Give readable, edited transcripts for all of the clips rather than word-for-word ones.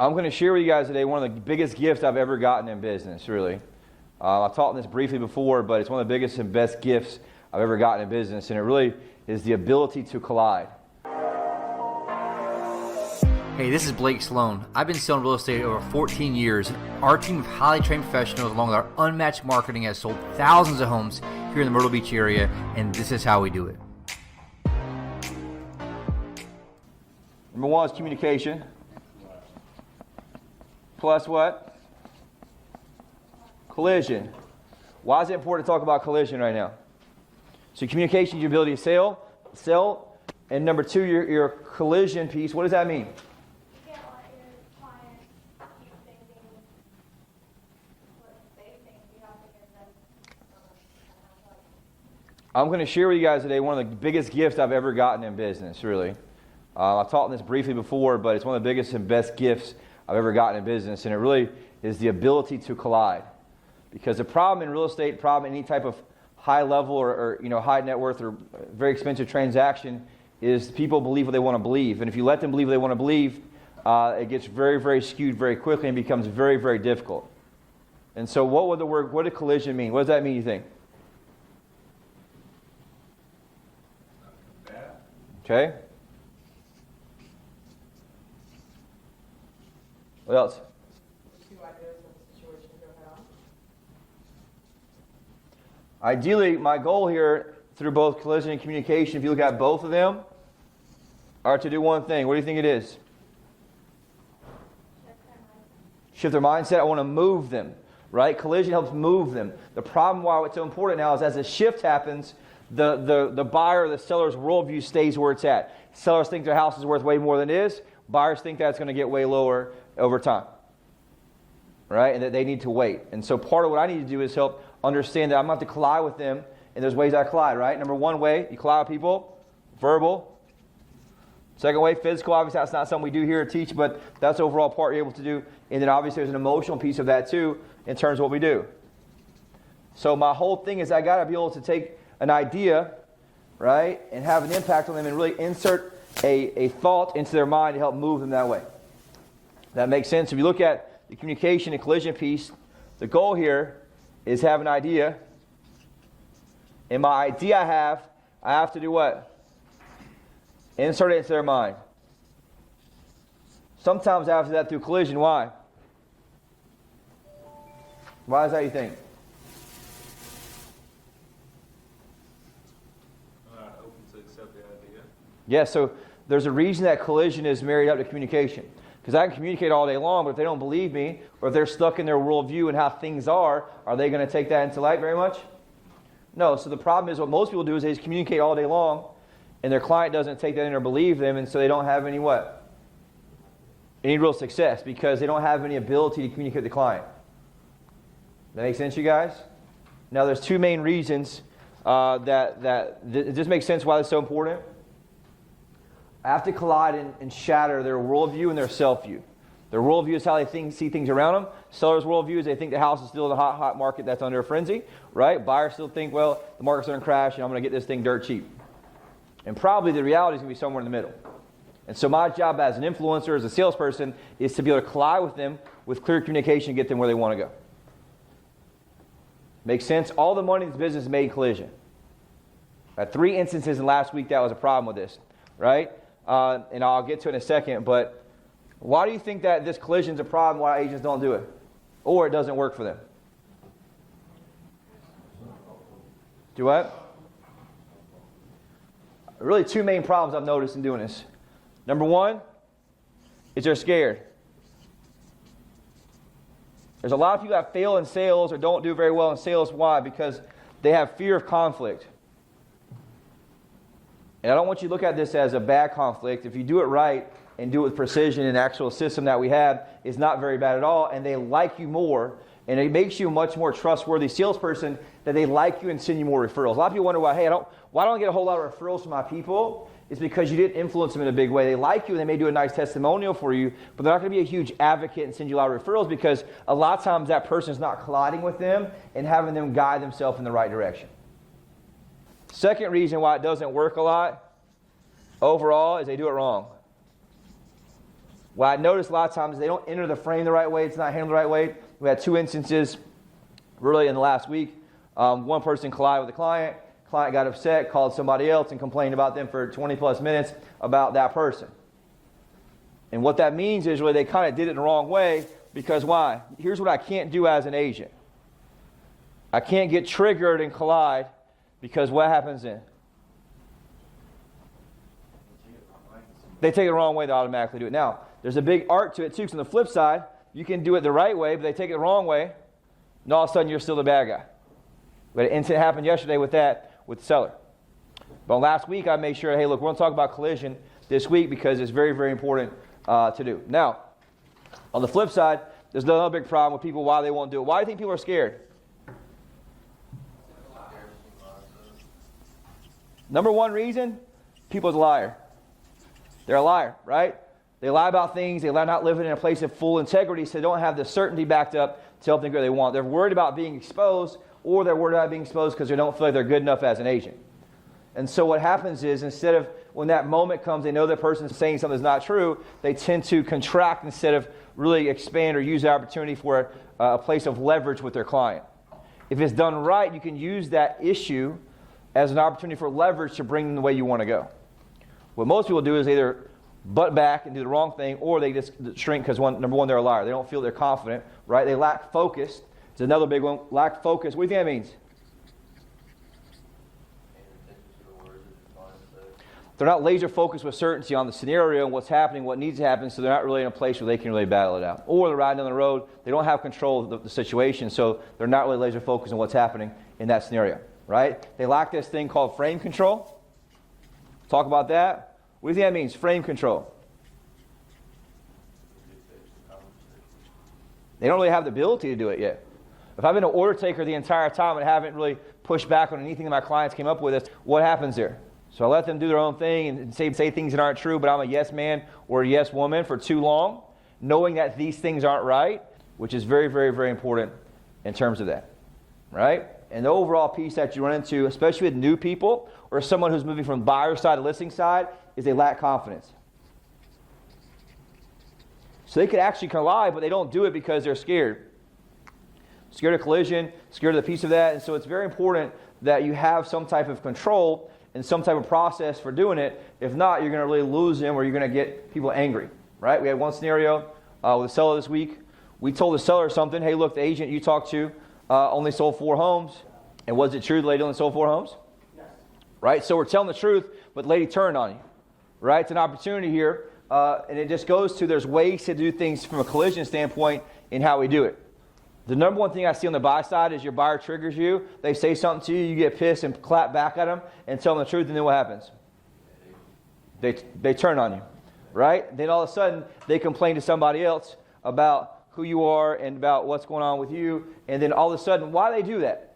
I'm going to share with you guys today one of the biggest gifts I've ever gotten in business, really. I've taught this briefly before, but it's one of the biggest and best gifts I've ever gotten in business, and it really is the ability to collide. Hey, this is Blake Sloan. I've been selling real estate over 14 years. Our team of highly trained professionals, along with our unmatched marketing, has sold thousands of homes here in the Myrtle Beach area, and this is how we do it. Number one is communication. Plus what? Collision. Why is it important to talk about collision right now? So communication is your ability to sell, and number two, your collision piece. What does that mean? You can't let your client keep thinking what they think. You have to give them I'm going to share with you guys today one of the biggest gifts I've ever gotten in business, really. I've taught this briefly before, but it's one of the biggest and best gifts I've ever gotten in business, and it really is the ability to collide. Because the problem in real estate, problem in any type of high level or high net worth or very expensive transaction is people believe what they want to believe. And if you let them believe what they want to believe, it gets very, very skewed very quickly and becomes very, very difficult. And so what did collision mean? What does that mean, you think? Okay. What else? Ideally, my goal here through both collision and communication, if you look at both of them, are to do one thing. What do you think it is? Shift their mindset. I want to move them, right? Collision helps move them. The problem why it's so important now is as a shift happens, the buyer or the seller's worldview stays where it's at. Sellers think their house is worth way more than it is. Buyers think that's going to get way lower over time, right? And that they need to wait. And so part of what I need to do is help understand that I'm going to have to collide with them, and there's ways I collide, right? Number one way you collide with people, verbal. Second way, physical. Obviously, that's not something we do here to teach, but that's the overall part you're able to do. And then obviously there's an emotional piece of that too in terms of what we do. So my whole thing is I got to be able to take an idea, right, and have an impact on them and really insert a thought into their mind to help move them that way. That makes sense. If you look at the communication and collision piece, the goal here is have an idea. And my idea I have to do what? Insert it into their mind. Sometimes I have to do that through collision. Why? Why is that, you think? Open to accept the idea. Yeah, so there's a reason that collision is married up to communication. Because I can communicate all day long, but if they don't believe me, or if they're stuck in their worldview and how things are they going to take that into light very much? No. So the problem is what most people do is they just communicate all day long, and their client doesn't take that in or believe them, and so they don't have any what? Any real success, because they don't have any ability to communicate with the client. That makes sense, you guys? Now, there's two main reasons does this make sense why this is so important? I have to collide and shatter their worldview and their self-view. Their worldview is how they see things around them. Seller's worldview is they think the house is still in a hot market that's under a frenzy, right? Buyers still think, well, the market's going to crash and I'm going to get this thing dirt cheap. And probably the reality is going to be somewhere in the middle. And so my job as an influencer, as a salesperson, is to be able to collide with them with clear communication and get them where they want to go. Makes sense? All the money in this business is made in collision. I had 3 instances in last week that was a problem with this, right? And I'll get to it in a second, but why do you think that this collision is a problem, why agents don't do it? Or it doesn't work for them? Do what? Really 2 main problems I've noticed in doing this. Number one is they're scared. There's a lot of people that fail in sales or don't do very well in sales. Why? Because they have fear of conflict. And I don't want you to look at this as a bad conflict. If you do it right and do it with precision, an actual system that we have is not very bad at all, and they like you more, and it makes you a much more trustworthy salesperson that they like you and send you more referrals. A lot of people wonder why don't I get a whole lot of referrals from my people? It's because you didn't influence them in a big way. They like you and they may do a nice testimonial for you, but they're not going to be a huge advocate and send you a lot of referrals because a lot of times that person is not colliding with them and having them guide themselves in the right direction. Second reason why it doesn't work a lot overall is they do it wrong. What I noticed a lot of times is they don't enter the frame the right way. It's not handled the right way. We had 2 instances really in the last week. One person collided with the client. Client got upset, called somebody else, and complained about them for 20 plus minutes about that person. And what that means is really they kind of did it the wrong way, because why? Here's what I can't do as an agent. I can't get triggered and collide, because what happens then? They take it the wrong way, they automatically do it. Now, there's a big art to it too, because on the flip side, you can do it the right way, but they take it the wrong way, and all of a sudden you're still the bad guy. We had an incident happened yesterday with that, with the seller. But last week I made sure, hey, look, we're going to talk about collision this week because it's very, very important to do. Now, on the flip side, there's another big problem with people, why they won't do it. Why do you think people are scared? Number one reason, people's a liar. They're a liar, right? They lie about things. They lie not living in a place of full integrity, so they don't have the certainty backed up to help them get what they want. They're worried about being exposed, or they're worried about being exposed because they don't feel like they're good enough as an agent. And so what happens is, instead of when that moment comes, they know that person's saying something that's not true, they tend to contract instead of really expand or use the opportunity for a place of leverage with their client. If it's done right, you can use that issue as an opportunity for leverage to bring them the way you want to go. What most people do is either butt back and do the wrong thing, or they just shrink because, number one, they're a liar. They don't feel they're confident, right? They lack focus. It's another big one. Lack focus. What do you think that means? They're not laser focused with certainty on the scenario and what's happening, what needs to happen, so they're not really in a place where they can really battle it out. Or they're riding down the road, they don't have control of the situation, so they're not really laser focused on what's happening in that scenario, right? They lack this thing called frame control. Talk about that. What do you think that means, frame control? They don't really have the ability to do it yet. If I've been an order taker the entire time and haven't really pushed back on anything that my clients came up with, what happens there? So I let them do their own thing and say things that aren't true, but I'm a yes man or a yes woman for too long, knowing that these things aren't right, which is very, very, very important in terms of that, right? And the overall piece that you run into, especially with new people or someone who's moving from buyer side to listing side, is they lack confidence. So they could actually collide, but they don't do it because they're scared. Scared of collision, scared of the piece of that. And so it's very important that you have some type of control and some type of process for doing it. If not, you're going to really lose them, or you're going to get people angry, right? We had one scenario with a seller this week. We told the seller something. Hey, look, the agent you talked to only sold 4 homes. And was it true the lady only sold 4 homes? Yes. Right? So we're telling the truth, but the lady turned on you, right? It's an opportunity here. And it just goes to, there's ways to do things from a collision standpoint in how we do it. The number one thing I see on the buy side is your buyer triggers you. They say something to you, you get pissed and clap back at them and tell them the truth, and then what happens? They turn on you, right? Then all of a sudden, they complain to somebody else about who you are and about what's going on with you, and then all of a sudden, why do they do that?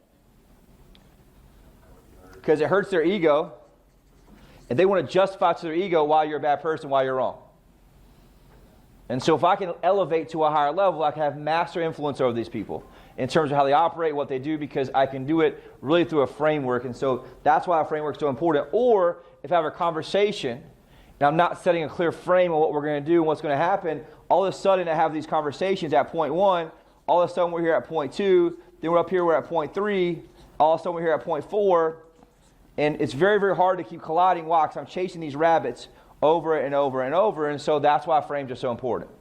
Because it hurts their ego, and they want to justify to their ego why you're a bad person, why you're wrong. And so if I can elevate to a higher level, I can have master influence over these people in terms of how they operate, what they do, because I can do it really through a framework. And so that's why a framework is so important. Or if I have a conversation and I'm not setting a clear frame of what we're going to do and what's going to happen, all of a sudden I have these conversations at point 1, all of a sudden we're here at point 2, then we're up here, we're at point 3, all of a sudden we're here at point 4, and it's very, very hard to keep colliding. Why? Because I'm chasing these rabbits over and over and over, and so that's why frames are so important.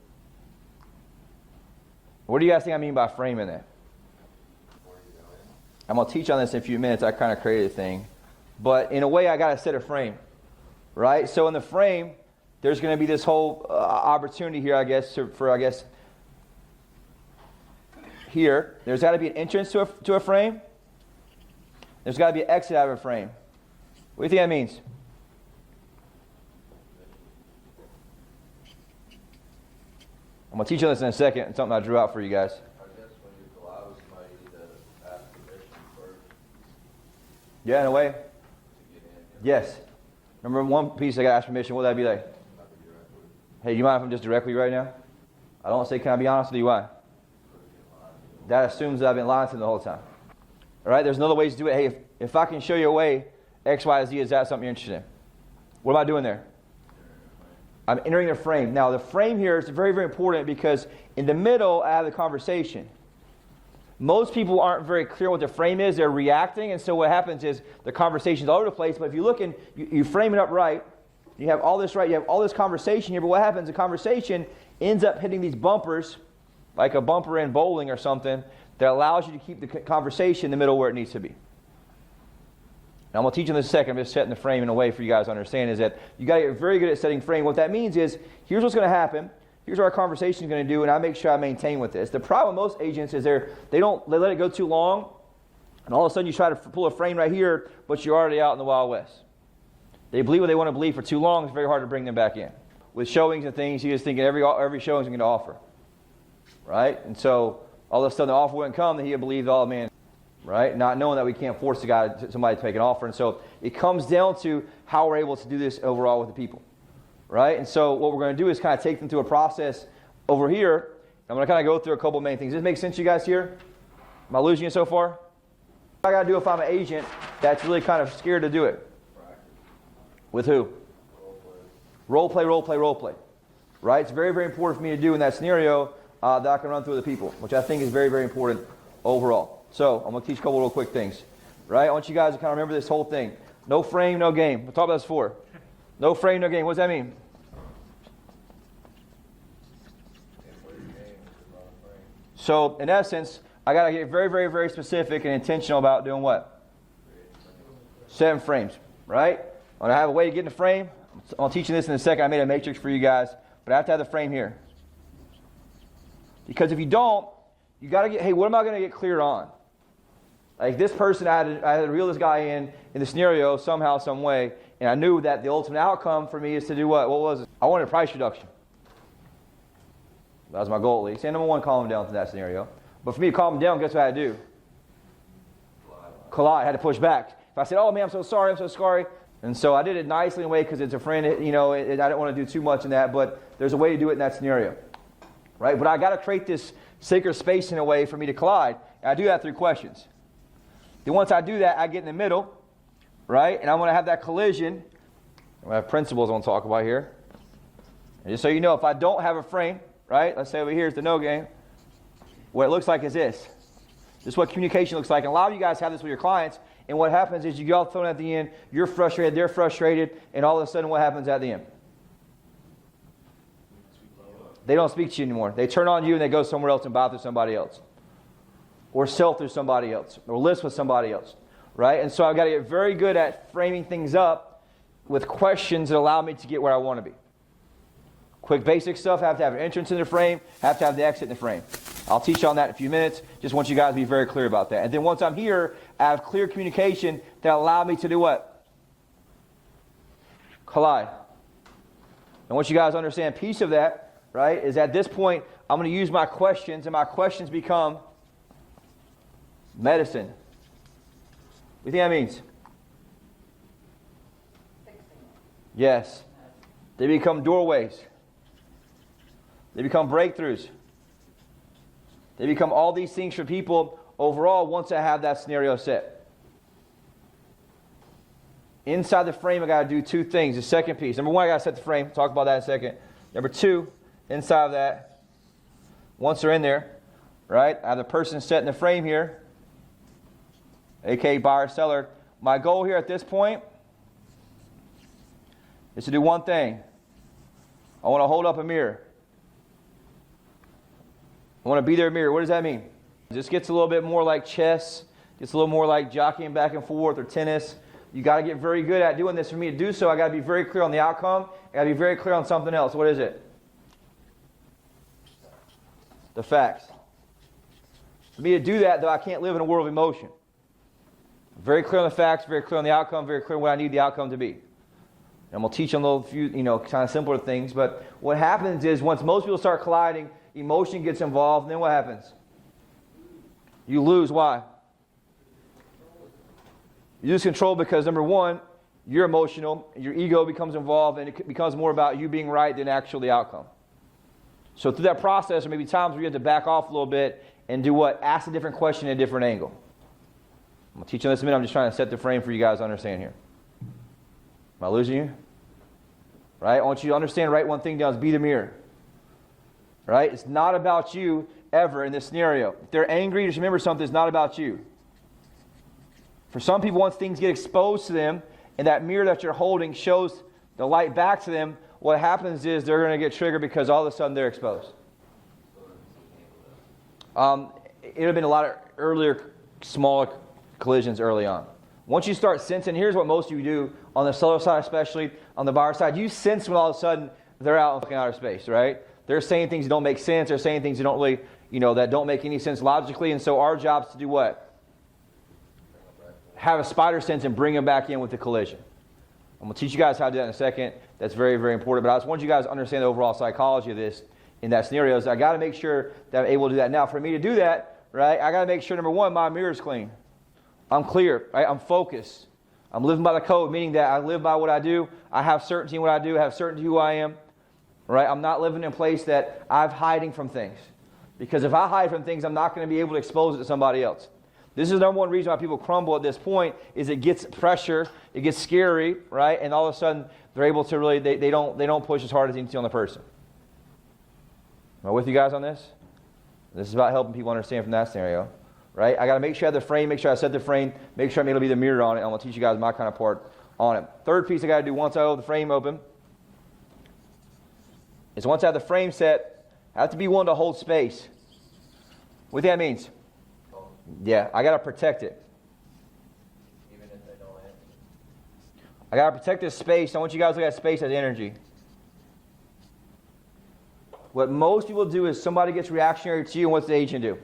What do you guys think I mean by framing that? I'm going to teach on this in a few minutes. I kind of created a thing. But in a way, I got to set a frame, right? So in the frame, there's going to be this whole opportunity here, I guess, here. There's got to be an entrance to a frame. There's got to be an exit out of a frame. What do you think that means? I'm going to teach you this in a second. It's something I drew out for you guys. I guess when you collide with somebody, you need to ask permission first. Yeah, in a way. To get in. Yes. Remember one piece I got to ask permission. What would that be like? Hey, you mind if I'm just directly right now? I don't want to say, can I be honest with you? Why? That assumes that I've been lying to them the whole time. All right, there's another way to do it. Hey, if I can show you a way, X, Y, Z, is that something you're interested in? What am I doing there? I'm entering the frame. Now, the frame here is very, very important because in the middle, I have the conversation. Most people aren't very clear what the frame is. They're reacting, and so what happens is the conversation's all over the place. But if you look and you frame it up right, you have all this right, you have all this conversation here, but what happens, the conversation ends up hitting these bumpers, like a bumper in bowling or something, that allows you to keep the conversation in the middle where it needs to be. Now, I'm going to teach you in a second. I'm just setting the frame in a way for you guys to understand is that you got to get very good at setting frame. What that means is, here's what's going to happen. Here's what our conversation is going to do, and I make sure I maintain with this. The problem with most agents is they let it go too long, and all of a sudden you try to pull a frame right here, but you're already out in the Wild West. They believe what they want to believe for too long. It's very hard to bring them back in. With showings and things, you just think every showing is going to offer, right? And so all of a sudden the offer wouldn't come, then he would believe, oh man, right? Not knowing that we can't force somebody to take an offer. And so it comes down to how we're able to do this overall with the people, right? And so what we're going to do is kind of take them through a process over here. I'm going to kind of go through a couple of main things. Does this make sense to you guys here? Am I losing you so far? What I got to do if I'm an agent that's really kind of scared to do it? With who? Role play. Right? It's very, very important for me to do in that scenario that I can run through the people, which I think is very, very important overall. So I'm going to teach a couple real quick things. Right? I want you guys to kind of remember this whole thing. No frame, no game. We'll talk about this before. No frame, no game. What does that mean? So in essence, I got to get very, very, very specific and intentional about doing what? Setting frames. Right? When I have a way to get in the frame, I'll teach you this in a second. I made a matrix for you guys, but I have to have the frame here. Because if you don't, you got to get, hey, what am I going to get clear on? Like this person, I had to reel this guy in the scenario somehow, some way, and I knew that the ultimate outcome for me is to do what? What was it? I wanted a price reduction. That was my goal at least. And number one, calm him down to that scenario. But for me to calm him down, guess what I had to do? Collide. I had to push back. If I said, oh man, I'm so sorry. And so I did it nicely in a way because it's a friend, I don't want to do too much in that, but there's a way to do it in that scenario. Right? But I got to create this sacred space in a way for me to collide. And I do that through questions. Then once I do that, I get in the middle, right? And I'm going to have that collision. I have principles I want to talk about here. And just so you know, if I don't have a frame, right? Let's say over here is the no game. What it looks like is this. This is what communication looks like. And a lot of you guys have this with your clients. And what happens is you get all thrown at the end, you're frustrated, they're frustrated, and all of a sudden what happens at the end? They don't speak to you anymore. They turn on you and they go somewhere else and buy through somebody else. Or sell through somebody else. Or list with somebody else. Right? And so I've got to get very good at framing things up with questions that allow me to get where I want to be. Quick basic stuff, have to have an entrance in the frame, have to have the exit in the frame. I'll teach you on that in a few minutes. Just want you guys to be very clear about that. And then once I'm here, I have clear communication that allow me to do what? Collide. And what you guys understand, piece of that, right, is at this point, I'm going to use my questions, and my questions become medicine. What do you think that means? Yes. They become doorways. They become breakthroughs. They become all these things for people overall once I have that scenario set. Inside the frame, I got to do two things. The second piece. Number one, I got to set the frame. Talk about that in a second. Number two, inside of that, once they're in there, right, I have the person setting the frame here, aka buyer, seller. My goal here at this point is to do one thing. I want to hold up a mirror. I want to be their mirror. What does that mean? This gets a little bit more like chess, gets a little more like jockeying back and forth or tennis. You got to get very good at doing this. For me to do so, I got to be very clear on the outcome. I got to be very clear on something else. What is it? The facts. For me to do that, though, I can't live in a world of emotion. Very clear on the facts, very clear on the outcome, very clear on what I need the outcome to be. And I'm going to teach them a little few, kind of simpler things. But what happens is once most people start colliding, emotion gets involved, and then what happens? You lose. Why? You lose control because, number one, you're emotional, your ego becomes involved, and it becomes more about you being right than actually the outcome. So through that process, there may be times where you have to back off a little bit and do what? Ask a different question at a different angle. I'm going to teach you in this in a minute. I'm just trying to set the frame for you guys to understand here. Am I losing you? Right? I want you to understand, write one thing down, is be the mirror. Right? It's not about you ever in this scenario. If they're angry, just remember something, it's not about you. For some people, once things get exposed to them, and that mirror that you're holding shows the light back to them, what happens is they're going to get triggered because all of a sudden they're exposed. It would have been a lot of earlier, smaller collisions early on. Once you start sensing, here's what most of you do on the seller side, especially on the buyer side. You sense when all of a sudden they're out in fucking outer space, right? They're saying things that don't make sense. They're saying things that don't really, that don't make any sense logically. And so our job is to do what? Have a spider sense and bring them back in with the collision. I'm going to teach you guys how to do that in a second. That's very, very important. But I just want you guys to understand the overall psychology of this in that scenario. So I got to make sure that I'm able to do that. Now, for me to do that, right, I got to make sure, number one, my mirror is clean. I'm clear, right? I'm focused. I'm living by the code, meaning that I live by what I do. I have certainty in what I do. I have certainty who I am, right? I'm not living in a place that I'm hiding from things. Because if I hide from things, I'm not going to be able to expose it to somebody else. This is the number one reason why people crumble at this point is it gets pressure, it gets scary, right? And all of a sudden, they're able to really, they don't push as hard as they need to on the person. Am I with you guys on this? This is about helping people understand from that scenario, right? I got to make sure I have the frame, make sure I set the frame, make sure I'm able to be the mirror on it. I'm going to teach you guys my kind of part on it. Third piece I got to do once I hold the frame open is once I have the frame set, I have to be willing to hold space. What that means? Yeah, I got to protect it. Even if they don't answer. I got to protect this space. I want you guys to look at space as energy. What most people do is somebody gets reactionary to you, and what's the agent do?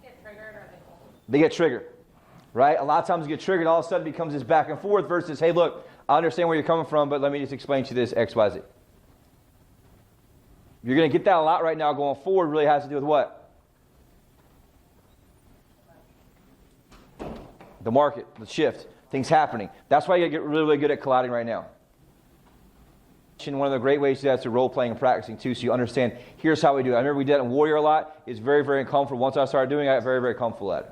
Get triggered or They get triggered, right? A lot of times they get triggered, all of a sudden it becomes this back and forth versus, hey, look, I understand where you're coming from, but let me just explain to you this X, Y, Z. You're going to get that a lot right now going forward. Really has to do with what? The market, the shift, things happening. That's why you get really, really good at colliding right now. One of the great ways to do that is through role-playing and practicing too, so you understand, here's how we do it. I remember we did it in Warrior a lot. It's very, very uncomfortable. Once I started doing it, I got very, very comfortable at it.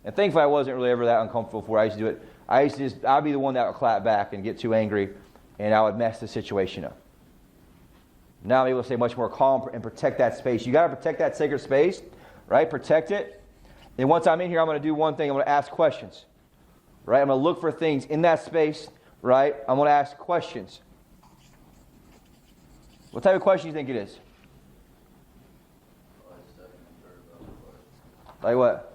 And thankfully, I wasn't really ever that uncomfortable before I used to do it. I'd be the one that would clap back and get too angry, and I would mess the situation up. Now I'm able to stay much more calm and protect that space. You got to protect that sacred space, right? Protect it. And once I'm in here, I'm going to do one thing. I'm going to ask questions, right? I'm going to look for things in that space, right? I'm going to ask questions. What type of question do you think it is? Like what?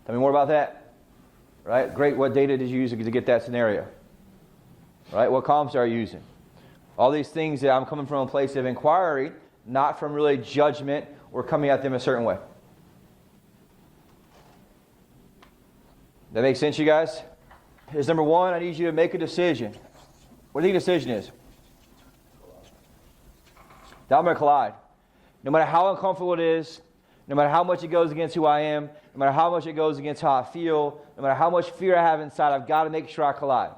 Tell me more about that. Right? Great. What data did you use to get that scenario? Right? What comps are you using? All these things that I'm coming from a place of inquiry, not from really judgment or coming at them a certain way. That makes sense, you guys? Here's number one. I need you to make a decision. What do you think the decision is? That I'm going to collide. No matter how uncomfortable it is, no matter how much it goes against who I am, no matter how much it goes against how I feel, no matter how much fear I have inside, I've got to make sure I collide.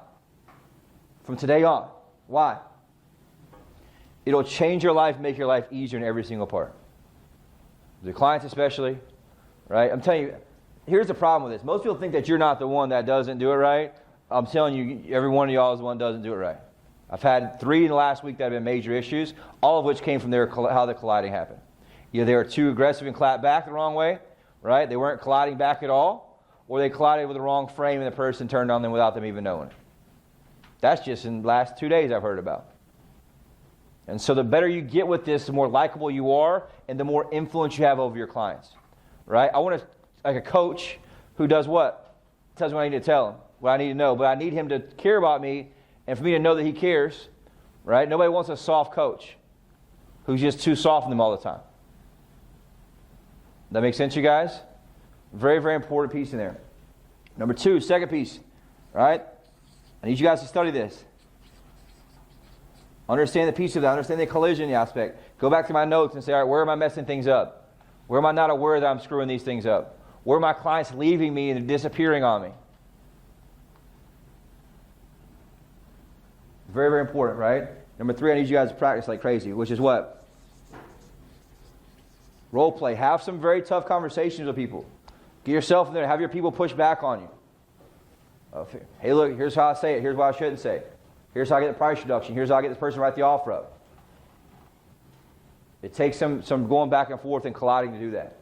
From today on. Why? It'll change your life, make your life easier in every single part. The clients especially, right? I'm telling you, here's the problem with this. Most people think that you're not the one that doesn't do it right. I'm telling you, every one of y'all is the one that doesn't do it right. I've had 3 in the last week that have been major issues, all of which came from how the colliding happened. Either they were too aggressive and clapped back the wrong way, right? They weren't colliding back at all, or they collided with the wrong frame and the person turned on them without them even knowing it. That's just in the last 2 days I've heard about. And so the better you get with this, the more likable you are and the more influence you have over your clients, right? I want to, like a coach who does what? Tells me what I need to tell him, what I need to know, but I need him to care about me and for me to know that he cares, right? Nobody wants a soft coach who's just too soft on them all the time. That makes sense, you guys? Very, very important piece in there. Number 2, second piece, right? I need you guys to study this. Understand the piece of that. Understand the collision aspect. Go back to my notes and say, all right, where am I messing things up? Where am I not aware that I'm screwing these things up? Where are my clients leaving me and disappearing on me? Very, very important, right? Number 3, I need you guys to practice like crazy, which is what? Role play. Have some very tough conversations with people. Get yourself in there. Have your people push back on you. Hey, look, here's how I say it. Here's what I shouldn't say. Here's how I get the price reduction. Here's how I get this person to write the offer up. It takes some going back and forth and colliding to do that.